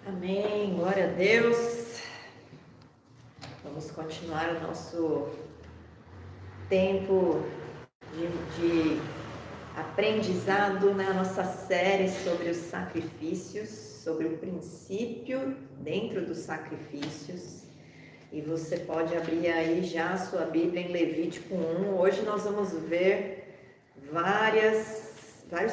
Amém, glória a Deus. Vamos continuar o nosso tempo de aprendizado na nossa série sobre os sacrifícios, sobre o princípio dentro dos sacrifícios. E você pode abrir aí já a sua Bíblia em Levítico 1. Hoje nós vamos ver vários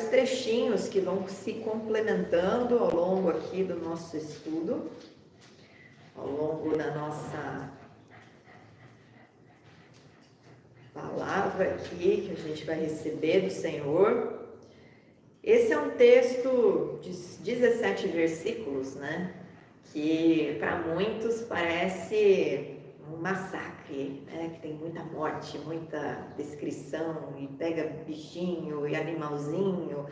trechinhos que vão se complementando ao longo aqui do nosso estudo, ao longo da nossa palavra aqui que a gente vai receber do Senhor. Esse é um texto de 17 versículos, né? Que para muitos parece um massacre, né? Que tem muita morte, muita descrição, e pega bichinho e animalzinho.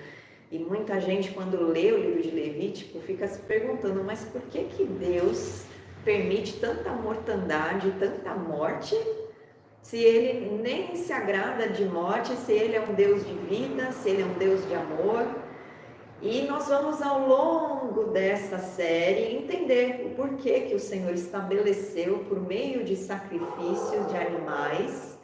E muita gente, quando lê o livro de Levítico, fica se perguntando, mas por que Deus permite tanta mortandade, tanta morte, se ele nem se agrada de morte, se ele é um Deus de vida, se ele é um Deus de amor? E nós vamos ao longo dessa série entender o porquê que o Senhor estabeleceu por meio de sacrifícios de animais,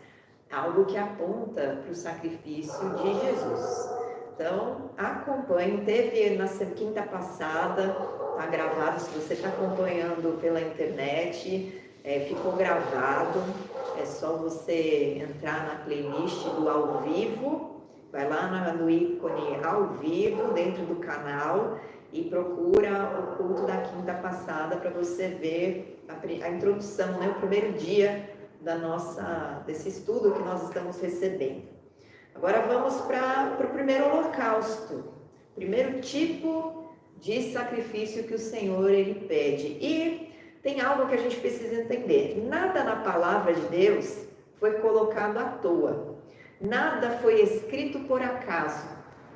algo que aponta para o sacrifício de Jesus. Então, acompanhe, teve na quinta passada, está gravado, se você está acompanhando pela internet, ficou gravado, é só você entrar na playlist do ao vivo, vai lá no ícone ao vivo dentro do canal e procura o culto da quinta passada para você ver a introdução, né, o primeiro dia desse estudo que nós estamos recebendo. Agora vamos para o primeiro holocausto, primeiro tipo de sacrifício que o Senhor ele pede. E tem algo que a gente precisa entender: nada na palavra de Deus foi colocado à toa. Nada foi escrito por acaso.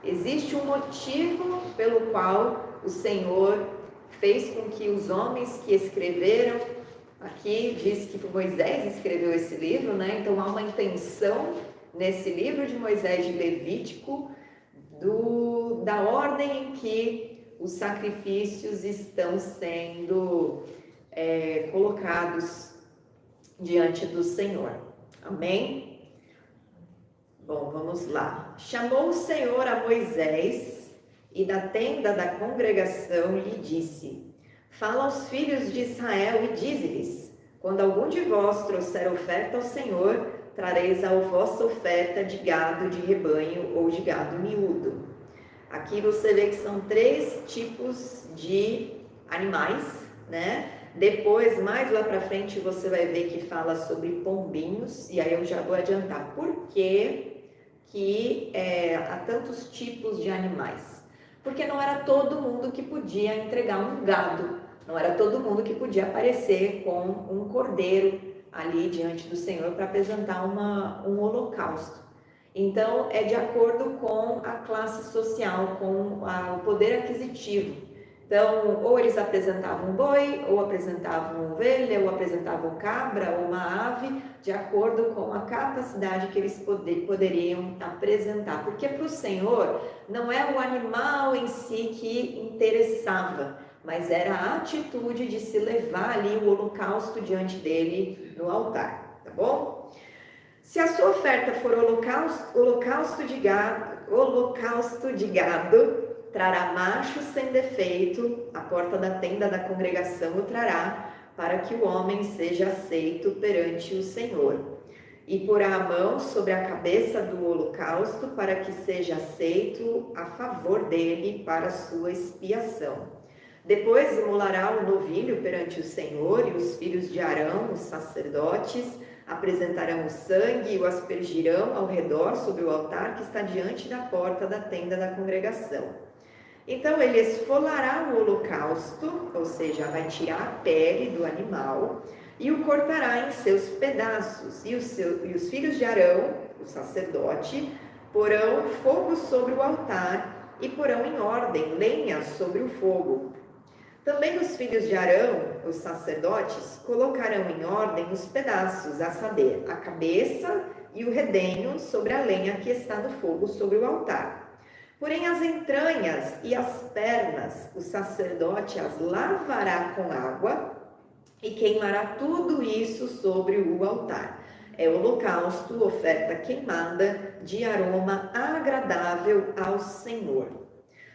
Existe um motivo pelo qual o Senhor fez com que os homens que escreveram, aqui diz que Moisés escreveu esse livro, né? Então há uma intenção nesse livro de Moisés de Levítico da ordem em que os sacrifícios estão sendo colocados diante do Senhor. Amém? Bom, vamos lá. Chamou o Senhor a Moisés e da tenda da congregação lhe disse: fala aos filhos de Israel e dize-lhes: quando algum de vós trouxer oferta ao Senhor, trareis a vossa oferta de gado de rebanho ou de gado miúdo. Aqui você vê que são 3 tipos de animais, né? Depois, mais lá para frente, você vai ver que fala sobre pombinhos, e aí eu já vou adiantar por que há tantos tipos de animais. Porque não era todo mundo que podia entregar um gado, não era todo mundo que podia aparecer com um cordeiro ali diante do Senhor para apresentar um holocausto. Então, é de acordo com a classe social, com o poder aquisitivo. Então, ou eles apresentavam um boi, ou apresentavam uma ovelha, ou apresentavam cabra, ou uma ave, de acordo com a capacidade que eles poderiam apresentar. Porque para o Senhor, não é o animal em si que interessava, mas era a atitude de se levar ali o holocausto diante dele no altar, tá bom? Se a sua oferta for holocausto de gado, trará macho sem defeito, a porta da tenda da congregação o trará, para que o homem seja aceito perante o Senhor. E porá a mão sobre a cabeça do holocausto, para que seja aceito a favor dele para a sua expiação. Depois imolará o novilho perante o Senhor, e os filhos de Arão, os sacerdotes, apresentarão o sangue e o aspergirão ao redor sobre o altar que está diante da porta da tenda da congregação. Então ele esfolará o holocausto, ou seja, vai tirar a pele do animal e o cortará em seus pedaços. E os filhos de Arão, o sacerdote, porão fogo sobre o altar e porão em ordem lenha sobre o fogo. Também os filhos de Arão, os sacerdotes, colocarão em ordem os pedaços, a saber, a cabeça e o redenho sobre a lenha que está no fogo sobre o altar. Porém, as entranhas e as pernas, o sacerdote as lavará com água e queimará tudo isso sobre o altar. É holocausto, oferta queimada de aroma agradável ao Senhor.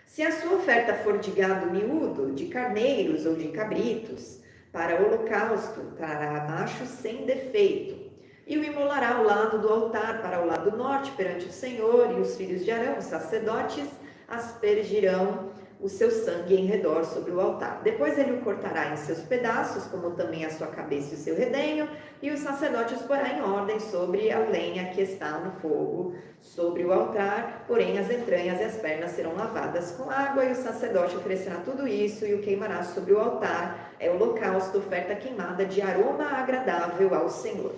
Se a sua oferta for de gado miúdo, de carneiros ou de cabritos, para holocausto, trará macho sem defeito, e o imolará ao lado do altar, para o lado norte, perante o Senhor, e os filhos de Arão, os sacerdotes, aspergirão o seu sangue em redor sobre o altar. Depois ele o cortará em seus pedaços, como também a sua cabeça e o seu redenho, e o sacerdote os porá em ordem sobre a lenha que está no fogo, sobre o altar, porém as entranhas e as pernas serão lavadas com água, e o sacerdote oferecerá tudo isso e o queimará sobre o altar. É holocausto, oferta queimada de aroma agradável ao Senhor.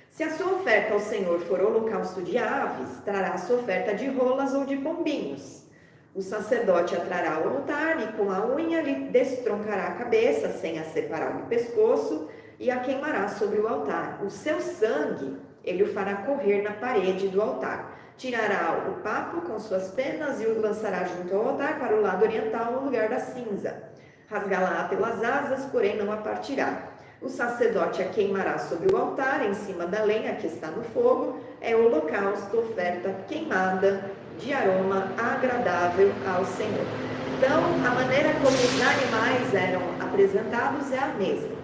Se a sua oferta ao Senhor for holocausto de aves, trará a sua oferta de rolas ou de pombinhos. O sacerdote a trará ao altar e com a unha lhe destroncará a cabeça, sem a separar do pescoço, e a queimará sobre o altar. O seu sangue ele o fará correr na parede do altar. Tirará o papo com suas penas e o lançará junto ao altar para o lado oriental, no lugar da cinza. Rasgá-la pelas asas, porém não a partirá. O sacerdote a queimará sobre o altar, em cima da lenha que está no fogo. É o holocausto, oferta queimada de aroma agradável ao Senhor. Então, a maneira como os animais eram apresentados é a mesma.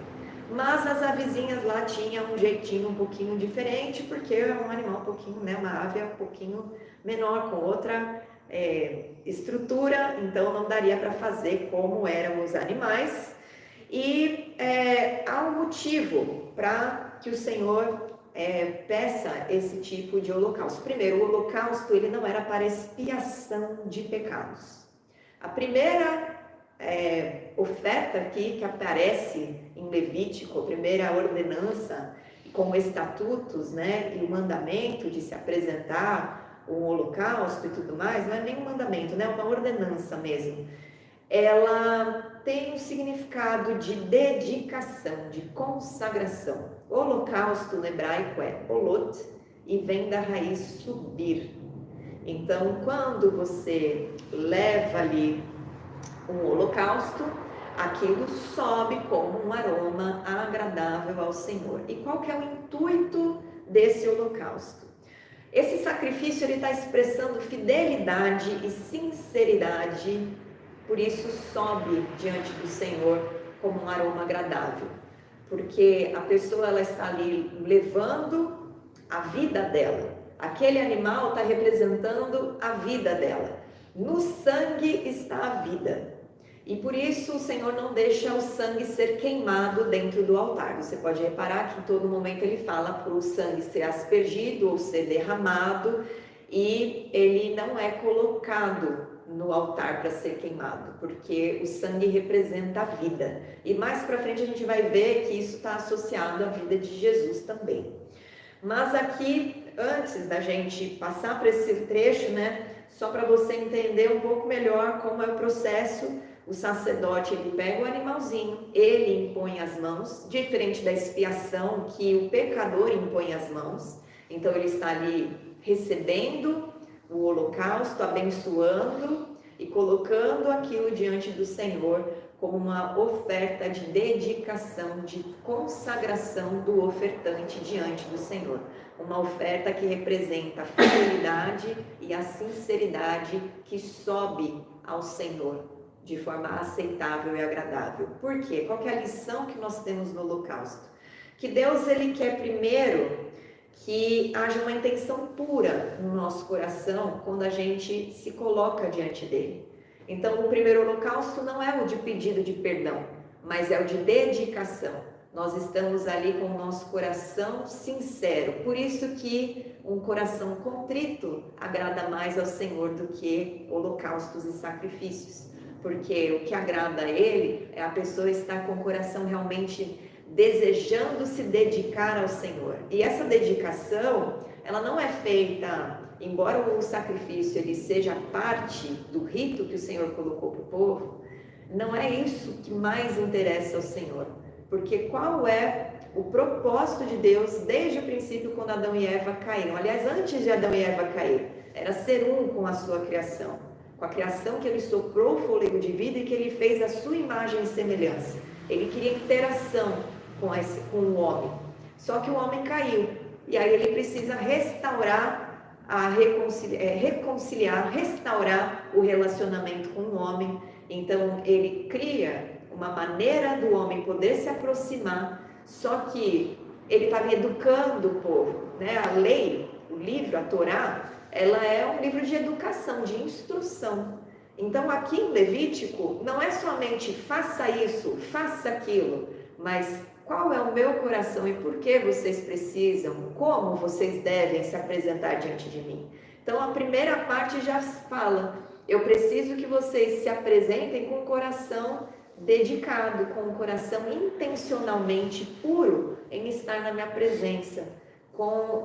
Mas as avezinhas lá tinham um jeitinho um pouquinho diferente, porque é um animal um pouquinho, né, uma ave é um pouquinho menor, com outra estrutura, então não daria para fazer como eram os animais. E há um motivo para que o Senhor peça esse tipo de holocausto. Primeiro, o holocausto ele não era para expiação de pecados. A primeira oferta aqui que aparece em Levítico, a primeira ordenança com estatutos, né, e o mandamento de se apresentar um holocausto e tudo mais, não é nem um mandamento, né, é uma ordenança mesmo. Ela tem um significado de dedicação, de consagração. O holocausto no hebraico é olot e vem da raiz subir. Então, quando você leva ali um holocausto, aquilo sobe como um aroma agradável ao Senhor. E qual que é o intuito desse holocausto? Esse sacrifício está expressando fidelidade e sinceridade, por isso sobe diante do Senhor como um aroma agradável. Porque a pessoa ela está ali levando a vida dela. Aquele animal está representando a vida dela. No sangue está a vida. E por isso o Senhor não deixa o sangue ser queimado dentro do altar. Você pode reparar que em todo momento ele fala para o sangue ser aspergido ou ser derramado, e ele não é colocado no altar para ser queimado, porque o sangue representa a vida. E mais para frente a gente vai ver que isso está associado à vida de Jesus também. Mas aqui, antes da gente passar para esse trecho, né, só para você entender um pouco melhor como é o processo, o sacerdote ele pega o animalzinho, ele impõe as mãos, diferente da expiação que o pecador impõe as mãos. Então ele está ali recebendo o holocausto, abençoando e colocando aquilo diante do Senhor como uma oferta de dedicação, de consagração do ofertante diante do Senhor. Uma oferta que representa a fidelidade e a sinceridade que sobe ao Senhor de forma aceitável e agradável. Por quê? Qual que é a lição que nós temos no holocausto? Que Deus ele quer primeiro que haja uma intenção pura no nosso coração quando a gente se coloca diante dele. Então, o primeiro holocausto não é o de pedido de perdão, mas é o de dedicação. Nós estamos ali com o nosso coração sincero. Por isso que um coração contrito agrada mais ao Senhor do que holocaustos e sacrifícios. Porque o que agrada a Ele é a pessoa estar com o coração realmente desejando se dedicar ao Senhor. E essa dedicação, ela não é feita, embora o sacrifício ele seja parte do rito que o Senhor colocou para o povo, não é isso que mais interessa ao Senhor. Porque qual é o propósito de Deus desde o princípio, quando Adão e Eva caíram? Aliás, antes de Adão e Eva cair, era ser um com a sua criação, com a criação que ele soprou o fôlego de vida e que ele fez a sua imagem e semelhança. Ele queria interação com o homem. Só que o homem caiu. E aí ele precisa reconciliar, restaurar o relacionamento com o homem. Então ele cria uma maneira do homem poder se aproximar, só que ele estava educando o povo, né? A lei, o livro, a Torá, ela é um livro de educação, de instrução. Então aqui em Levítico não é somente faça isso, faça aquilo, mas qual é o meu coração e por que vocês precisam, como vocês devem se apresentar diante de mim. Então a primeira parte já fala, eu preciso que vocês se apresentem com o coração dedicado, com o coração intencionalmente puro em estar na minha presença,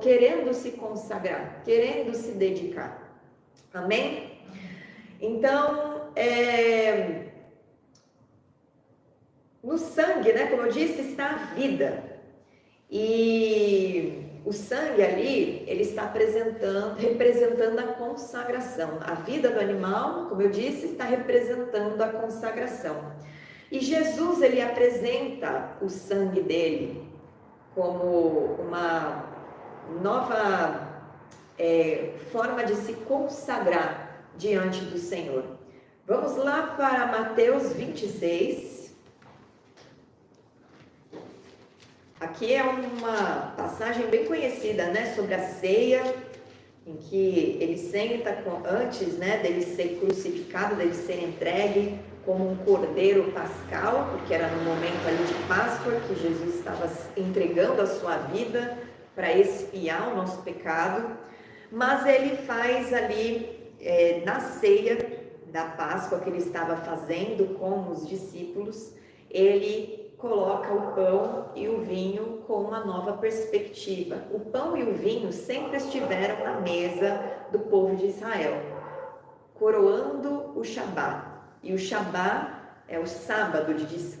querendo se consagrar, querendo se dedicar. Amém? Então, no sangue, né, como eu disse, está a vida. E o sangue ali, ele está representando a consagração. A vida do animal, como eu disse, está representando a consagração. E Jesus, ele apresenta o sangue dele como uma nova forma de se consagrar diante do Senhor. Vamos lá para Mateus 26. Aqui é uma passagem bem conhecida, né, sobre a ceia, em que ele senta antes, né, dele ser crucificado, dele ser entregue como um cordeiro pascal, porque era no momento ali de Páscoa que Jesus estava entregando a sua vida para expiar o nosso pecado. Mas ele faz ali, na ceia da Páscoa que ele estava fazendo com os discípulos, ele coloca o pão e o vinho com uma nova perspectiva. O pão e o vinho sempre estiveram na mesa do povo de Israel, coroando o Shabá. E o Shabá é o sábado,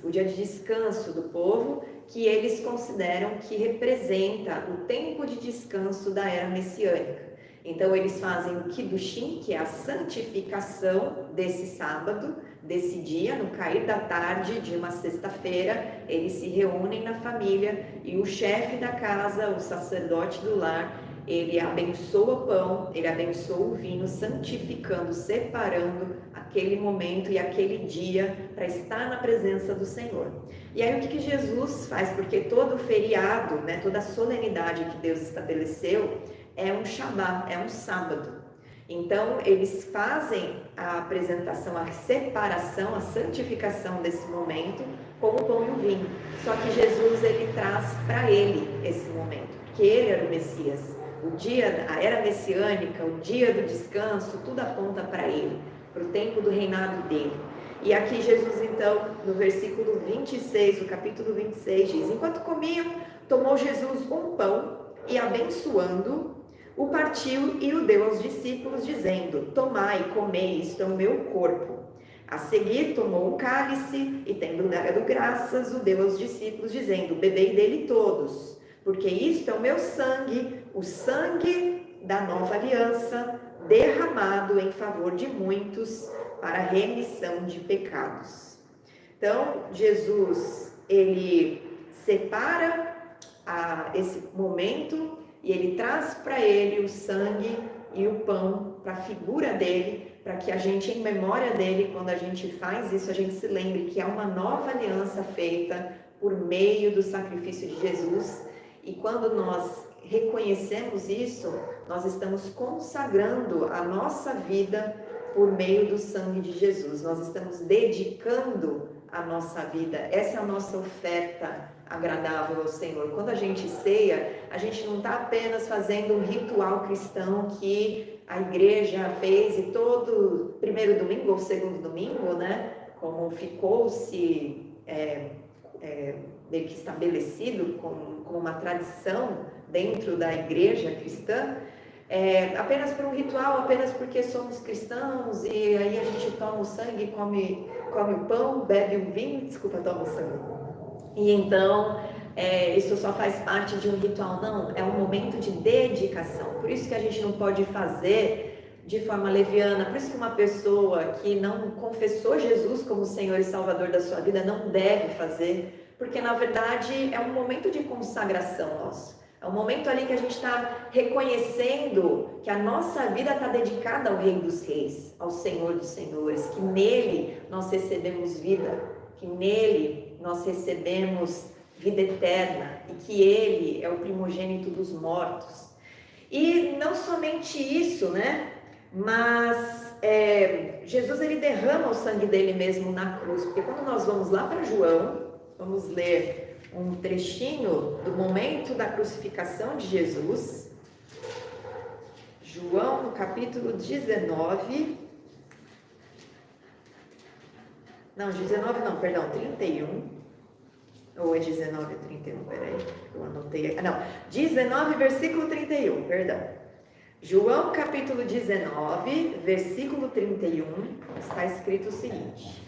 o dia de descanso do povo, que eles consideram que representa o tempo de descanso da era messiânica. Então eles fazem o Kiddushim, que é a santificação desse sábado, desse dia, no cair da tarde de uma sexta-feira, eles se reúnem na família e o chefe da casa, o sacerdote do lar, ele abençoa o pão, ele abençoa o vinho, santificando, separando aquele momento e aquele dia para estar na presença do Senhor. E aí o que Jesus faz? Porque todo feriado, né, toda a solenidade que Deus estabeleceu é um Shabá, é um sábado. Então eles fazem a apresentação, a separação, a santificação desse momento com o pão e o vinho. Só que Jesus, ele traz para ele esse momento, porque ele era o Messias. O dia, a era messiânica, o dia do descanso, tudo aponta para ele, para o tempo do reinado dele. E aqui Jesus, então, no versículo 26, do capítulo 26, diz: enquanto comiam, tomou Jesus um pão e, abençoando, o partiu e o deu aos discípulos, dizendo: tomai, comei, isto é o meu corpo. A seguir, tomou o cálice e, tendo dado graças, o deu aos discípulos, dizendo: bebei dele todos, porque isto é o meu sangue, o sangue da nova aliança, derramado em favor de muitos para a remissão de pecados. Então, Jesus, ele separa esse momento e ele traz para ele o sangue e o pão para a figura dele, para que a gente, em memória dele, quando a gente faz isso, a gente se lembre que é uma nova aliança feita por meio do sacrifício de Jesus. E quando nós reconhecemos isso, nós estamos consagrando a nossa vida por meio do sangue de Jesus. Nós estamos dedicando a nossa vida. Essa é a nossa oferta agradável ao Senhor. Quando a gente ceia, a gente não está apenas fazendo um ritual cristão que a igreja fez e todo primeiro domingo ou segundo domingo, né? Como ficou-se meio que estabelecido como uma tradição dentro da igreja cristã, apenas por um ritual, apenas porque somos cristãos e aí a gente toma o sangue, come o pão, bebe o vinho, toma o sangue. E então, isso só faz parte de um ritual. Não, é um momento de dedicação. Por isso que a gente não pode fazer de forma leviana. Por isso que uma pessoa que não confessou Jesus como Senhor e Salvador da sua vida não deve fazer, porque na verdade é um momento de consagração nosso. É um momento ali que a gente está reconhecendo que a nossa vida está dedicada ao Rei dos Reis, ao Senhor dos Senhores, que nele nós recebemos vida, que nele nós recebemos vida eterna e que ele é o primogênito dos mortos. E não somente isso, né? Mas Jesus ele derrama o sangue dele mesmo na cruz, porque quando nós vamos lá para João, vamos ler um trechinho do momento da crucificação de Jesus. João, no capítulo 19. Não, 19 não, perdão, 31. Ou é 19 ou 31? Peraí, eu anotei. Não, 19, versículo 31, perdão. João, capítulo 19, versículo 31, está escrito o seguinte: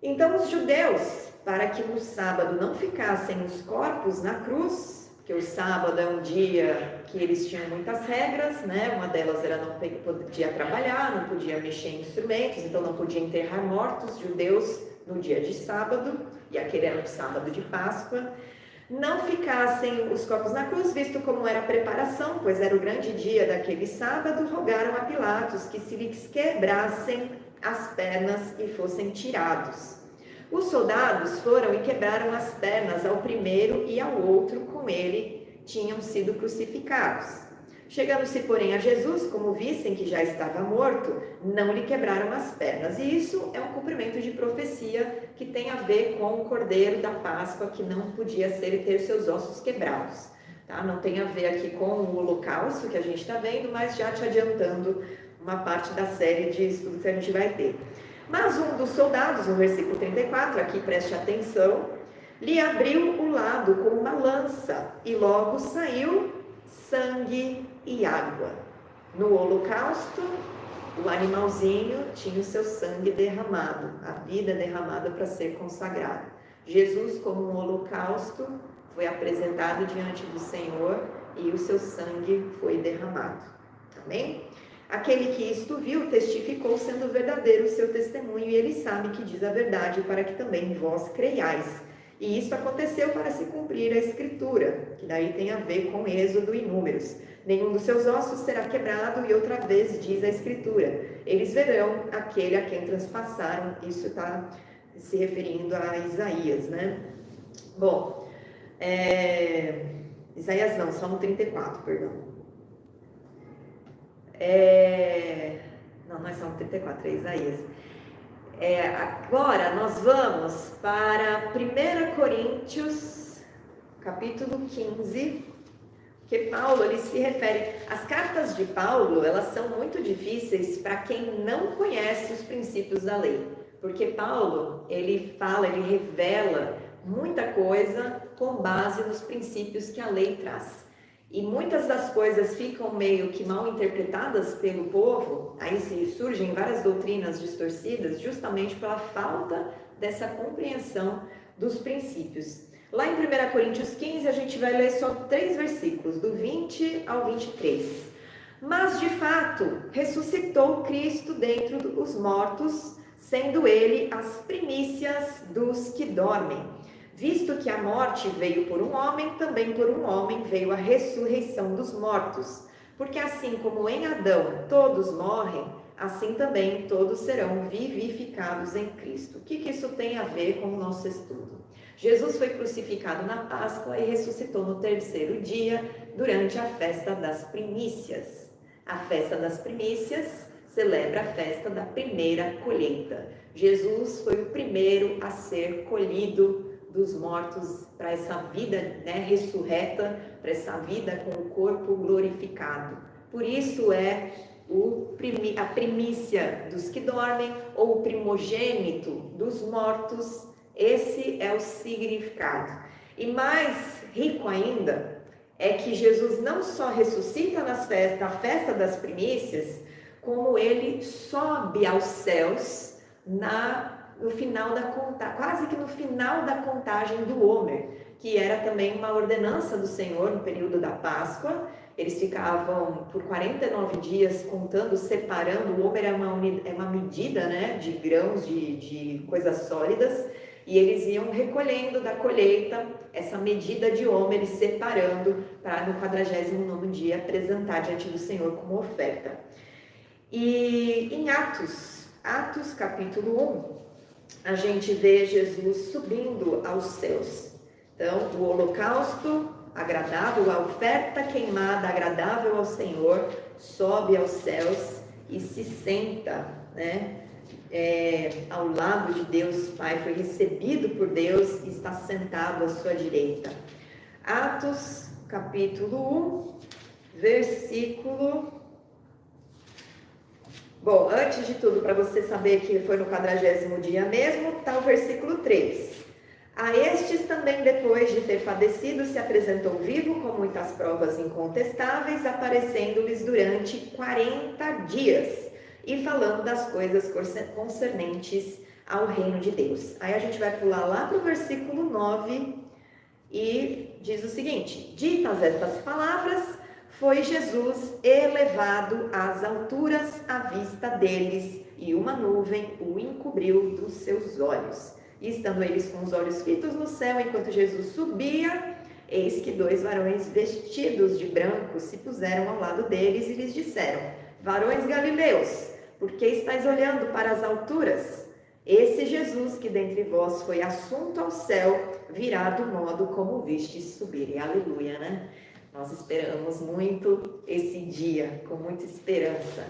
Então os judeus, para que no sábado não ficassem os corpos na cruz, porque o sábado é um dia que eles tinham muitas regras, né? Uma delas era não podia trabalhar, não podia mexer em instrumentos, então não podia enterrar mortos, judeus, no dia de sábado, e aquele era o sábado de Páscoa. Não ficassem os corpos na cruz, visto como era a preparação, pois era o grande dia daquele sábado, rogaram a Pilatos que se lhes quebrassem as pernas e fossem tirados. Os soldados foram e quebraram as pernas ao primeiro e ao outro, com ele tinham sido crucificados. Chegando-se, porém, a Jesus, como vissem que já estava morto, não lhe quebraram as pernas. E isso é um cumprimento de profecia que tem a ver com o cordeiro da Páscoa, que não podia ser e ter seus ossos quebrados. Tá? Não tem a ver aqui com o holocausto que a gente está vendo, mas já te adiantando uma parte da série de estudo que a gente vai ter. Mas um dos soldados, no versículo 34, aqui preste atenção, lhe abriu o lado com uma lança e logo saiu sangue e água. No holocausto, o animalzinho tinha o seu sangue derramado, a vida derramada para ser consagrado. Jesus, como um holocausto, foi apresentado diante do Senhor e o seu sangue foi derramado. Amém? Aquele que isto viu testificou sendo verdadeiro o seu testemunho, e ele sabe que diz a verdade, para que também vós creiais. E isso aconteceu para se cumprir a Escritura, que daí tem a ver com Êxodo e Números. Nenhum dos seus ossos será quebrado, e outra vez diz a Escritura: eles verão aquele a quem transpassaram. Isso está se referindo a Isaías, né? Bom, Isaías não, Salmo 34, perdão. Não é Salmo 34, é Isaías. Agora nós vamos para 1 Coríntios, capítulo 15, que Paulo ele se refere. As cartas de Paulo, elas são muito difíceis para quem não conhece os princípios da lei, porque Paulo, ele fala, ele revela muita coisa com base nos princípios que a lei traz. E muitas das coisas ficam meio que mal interpretadas pelo povo, aí surgem várias doutrinas distorcidas, justamente pela falta dessa compreensão dos princípios. Lá em 1 Coríntios 15, a gente vai ler só 3 versículos, do 20 ao 23. Mas, de fato, ressuscitou Cristo dentre os mortos, sendo ele as primícias dos que dormem. Visto que a morte veio por um homem, também por um homem veio a ressurreição dos mortos. Porque assim como em Adão todos morrem, assim também todos serão vivificados em Cristo. O que isso tem a ver com o nosso estudo? Jesus foi crucificado na Páscoa e ressuscitou no 3º dia, durante a festa das primícias. A festa das primícias celebra a festa da primeira colheita. Jesus foi o primeiro a ser colhido dos mortos para essa vida, né, ressurreta, para essa vida com o corpo glorificado. Por isso é a primícia dos que dormem, ou o primogênito dos mortos. Esse é o significado. E mais rico ainda é que Jesus não só ressuscita na festa das primícias, como ele sobe aos céus no final da contagem, quase que no final da contagem do Homer, que era também uma ordenança do Senhor no período da Páscoa, eles ficavam por 49 dias contando, separando. O homer é uma medida, né, de grãos, de coisas sólidas, e eles iam recolhendo da colheita essa medida de homer e separando para no 49º dia apresentar diante do Senhor como oferta. E em Atos capítulo 1, a gente vê Jesus subindo aos céus. Então, o holocausto agradável, a oferta queimada agradável ao Senhor, sobe aos céus e se senta, né, ao lado de Deus Pai, foi recebido por Deus e está sentado à sua direita. Atos capítulo 1, versículo... Bom, antes de tudo, para você saber que foi no 40º dia mesmo, está o versículo 3. A estes também, depois de ter padecido, se apresentou vivo com muitas provas incontestáveis, aparecendo-lhes durante 40 dias e falando das coisas concernentes ao reino de Deus. Aí a gente vai pular lá para o versículo 9 e diz o seguinte: ditas estas palavras, foi Jesus elevado às alturas à vista deles, e uma nuvem o encobriu dos seus olhos. E estando eles com os olhos fitos no céu, enquanto Jesus subia, eis que 2 varões vestidos de branco se puseram ao lado deles e lhes disseram: varões galileus, por que estáis olhando para as alturas? Esse Jesus que dentre vós foi assunto ao céu, virá do modo como vistes subir. E aleluia, né? Nós esperamos muito esse dia, com muita esperança.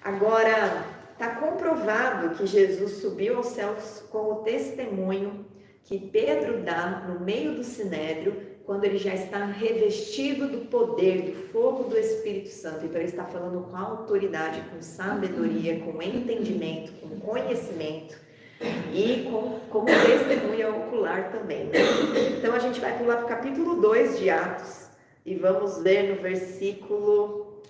Agora, está comprovado que Jesus subiu aos céus com o testemunho que Pedro dá no meio do sinédrio, quando ele já está revestido do poder, do fogo do Espírito Santo. Então ele está falando com autoridade, com sabedoria, com entendimento, com conhecimento e como testemunha ocular também, né? Então a gente vai pular para o capítulo 2 de Atos e vamos ler no versículo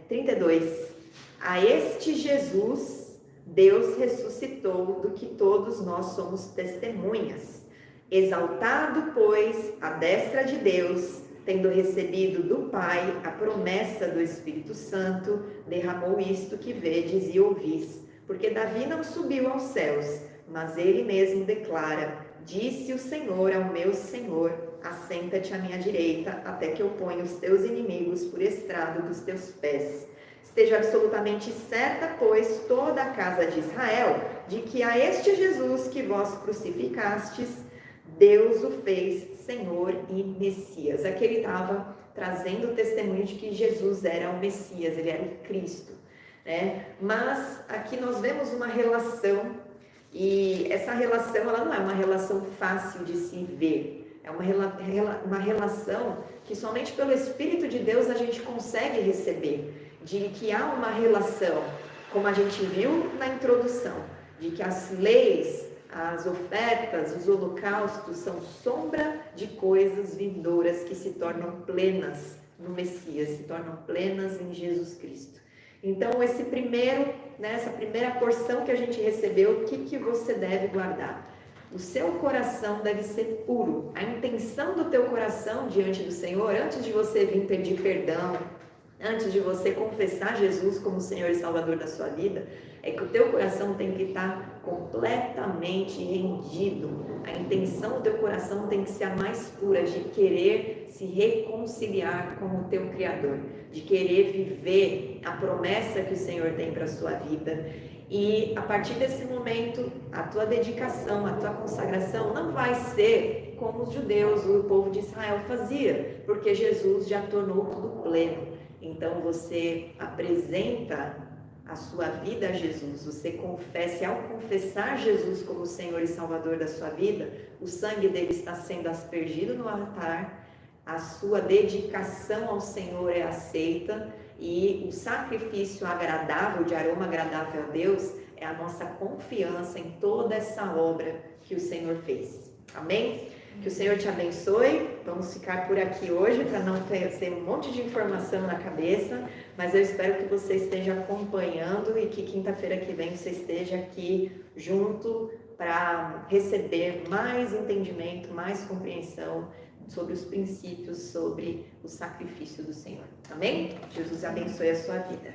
32. A este Jesus, Deus ressuscitou, do que todos nós somos testemunhas. Exaltado, pois, à destra de Deus, tendo recebido do Pai a promessa do Espírito Santo, derramou isto que vedes e ouvis. Porque Davi não subiu aos céus, mas ele mesmo declara: disse o Senhor ao meu Senhor, assenta-te à minha direita, até que eu ponha os teus inimigos por estrado dos teus pés. Esteja absolutamente certa, pois, toda a casa de Israel, de que a este Jesus que vós crucificastes, Deus o fez Senhor e Messias. Aqui ele estava trazendo o testemunho de que Jesus era o Messias, ele era o Cristo, né? Mas aqui nós vemos uma relação, e essa relação ela não é uma relação fácil de se ver. É uma relação que somente pelo Espírito de Deus a gente consegue receber, de que há uma relação, como a gente viu na introdução, de que as leis, as ofertas, os holocaustos são sombra de coisas vindouras que se tornam plenas no Messias, se tornam plenas em Jesus Cristo. Então, essa primeira porção que a gente recebeu, o que você deve guardar? O seu coração deve ser puro. A intenção do teu coração diante do Senhor, antes de você vir pedir perdão, antes de você confessar Jesus como Senhor e Salvador da sua vida, é que o teu coração tem que estar completamente rendido. A intenção do teu coração tem que ser a mais pura, de querer se reconciliar com o teu Criador, de querer viver a promessa que o Senhor tem para a sua vida. E a partir desse momento, a tua dedicação, a tua consagração não vai ser como os judeus, o povo de Israel fazia, porque Jesus já tornou tudo pleno. Então você apresenta a sua vida a Jesus, você confessa, e ao confessar Jesus como Senhor e Salvador da sua vida, o sangue dele está sendo aspergido no altar, a sua dedicação ao Senhor é aceita, e o sacrifício agradável, de aroma agradável a Deus, é a nossa confiança em toda essa obra que o Senhor fez. Amém? Que o Senhor te abençoe. Vamos ficar por aqui hoje para não ter um monte de informação na cabeça, mas eu espero que você esteja acompanhando e que quinta-feira que vem você esteja aqui junto para receber mais entendimento, mais compreensão sobre os princípios, sobre o sacrifício do Senhor. Amém? Jesus abençoe a sua vida.